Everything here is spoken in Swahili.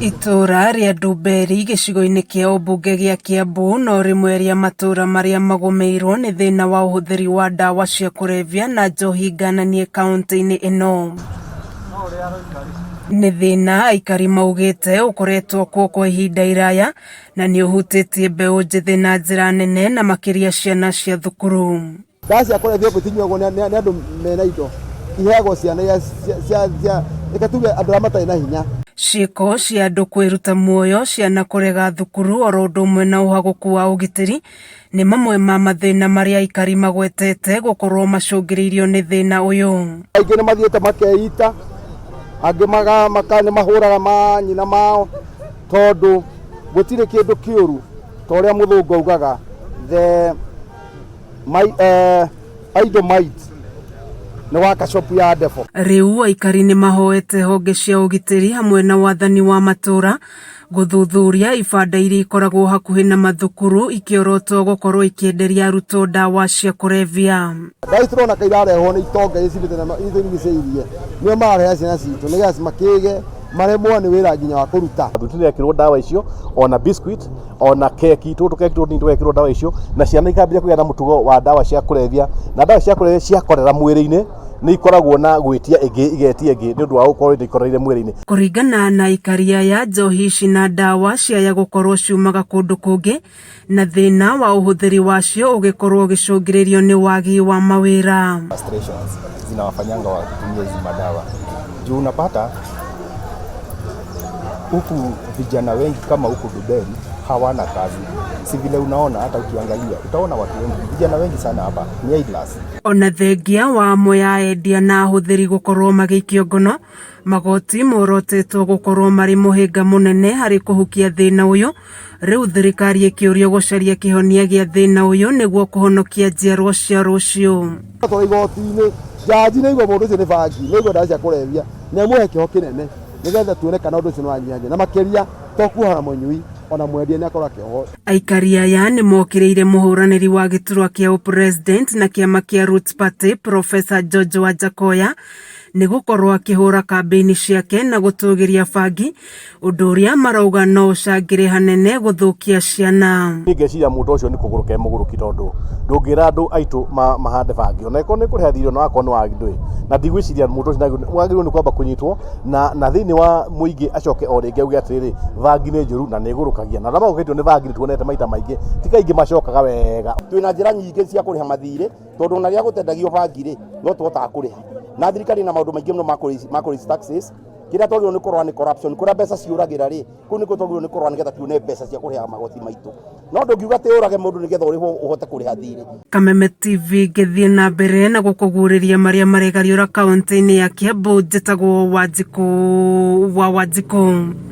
Itura ria Ndumberi gicigo-ini kia ũmbunge gia Kiambu no rimwe ria matura maria magomeirwo ni thina wa uhuthiri wa dawa cia kulevya na njohi ngananie kaunti-ini ino. Ni thina aikari maugite ukoretwo kuo kwa ihinda iraya na ni uhutitie mbeu njithi na njira nene na makiria ciana cia thukuru. Dawa cia kulevya gutinyuagwo ni andu mena indo iheagwo ciana cia ikatuge andu arĩa matarĩ na hinya. Ciiko cia andu kwiruta muoyo ciana kurega thukuru oro ũndũ ũmwe na uhaguku wa ugitiri ni mamwe ma mathina maria aikari magwetete gukorwo macũngĩrĩirio ni thina uyu. Aingĩ nĩ mathiĩte makeita, angĩ nĩ mahũraga manyina mao tondu gũtirĩ kĩndũ kĩũru ta ũrĩa mũthũngũ augaga the idle might ni waka shop ya defo. Riu aikari ni mahoete honge cia ugitiri hamwe na wathani wa matura guthuthuria ibanda iria ikoragwo hakuhi na mathukuru ikiorotwo gukorwo ikienderia arutwo dawa cia kulevya. Ndai turona kairarehwo ni itonga icirite na ithingicĩirie nĩo marareha ciana citũ nĩgetha makĩge maremwo nĩ wĩra nginya wa kũruta. Tũtirekĩrwo dawa icio ona biscuit ona keki tũgekĩrwo dawa icio na ciana ikambia kũgĩa na mũtugo wa dawa cia kulevya na dawa cia kulevya cia korera mwĩrĩ-inĩ ni ikoragwo na gwitia igetia nĩ ũndũ wa gũkorwo ikoreire mwĩrĩ-inĩ. Kũringana na aikari aya njohi ici na dawa ciaya gũkorwo ciumaga kũndũ kũngĩ na thina wa ũhũthĩri wacio ũgĩkorwo ũgĩcũngĩrĩrio ni wagi wa mawĩra. Frustrations zinawafanyanga watumie hizi madawa juu unapata huku vijana wengi kama huku Ndumberi hawana kazi. Si vile unaona hata ukiangalia utaona watu wengi vijana wengi sana hapa ni idlers. Ona thengia wa amwe ya endia na ahũthĩri gukorwo magĩikio ngono magoti morotetwo gukorwo mari muhinga munene hari kuhukia thina uyu. Riu thirikari ĩkĩũrio gũcaria kĩhonia gĩa thina uyu nĩguo kũhonokia njiarwa cia rũciũ. Twa igoti-inĩ jaji nĩguo mũndũ ũcio nĩ bangi nĩguo dawa cia kulevya nĩ amuhe kĩho kĩnene nĩgetha tuone kana ũndũ ũcio nĩ wanyihanyiha na makĩria tokuohora mũnyui ona mwendia nĩ akorwo akĩohwo. Aikari aya nĩ mokĩrĩire mũhũranĩri wa gĩturwa kĩa ũpresident na kĩama kĩa Roots Party Professor George Wajakoya nĩ gũkorwo akĩhũra kambĩini ciake na gũtũgĩria bangi ũndũ ũrĩa marauga no ũcangĩre hanene gũthũkia ciana. Ngeciria mũndũ ũcio nĩ kũgũrũka mũgũrũki tondu ndũngĩra andũ aitũ mahande bangi ona ĩkorwo nĩ kũrĩha thirĩ ona wakorwo nĩ wagindũĩ na ndigwĩciria mũndũ ũcio wagĩrĩirwo nĩ kwamba kũnyitwo na thĩinĩ wa mũingĩ acoke o rĩngĩ auge atĩrĩrĩ bangi nĩ njũru na nĩ ĩgũrũkagia na arĩa magũkĩtio nĩ bangi nĩ tuonete maita maingĩ ti kaingĩ macokaga wega. Twĩna njĩra nyingĩ cia kũrĩha mathirĩ tondu ona rĩrĩa gũtendagio bangi-rĩ no tũhotaga kũrĩha na thirikari na maũndũ maingĩ mũno ma taxes kĩrĩa twagĩrĩirwo nĩ kũrũa nĩ corruption kũrĩa mbeca ciũragĩra-rĩ kũu nĩkuo twagĩrĩirwo nĩ kũrũa nĩgetha tuone mbeca cia kũrĩha magoti maitũ no ndũngiuga atĩ ũrage mũndũ nĩgetha ũrĩhwo ũhote kũrĩha thirĩ. Kameme TV ngĩthiĩ na mbere na gũkũguũrĩria marĩa maregariũra kaunti-inĩ ya Kiambu njĩtagwo Wanjikũ wa Wanjikũ.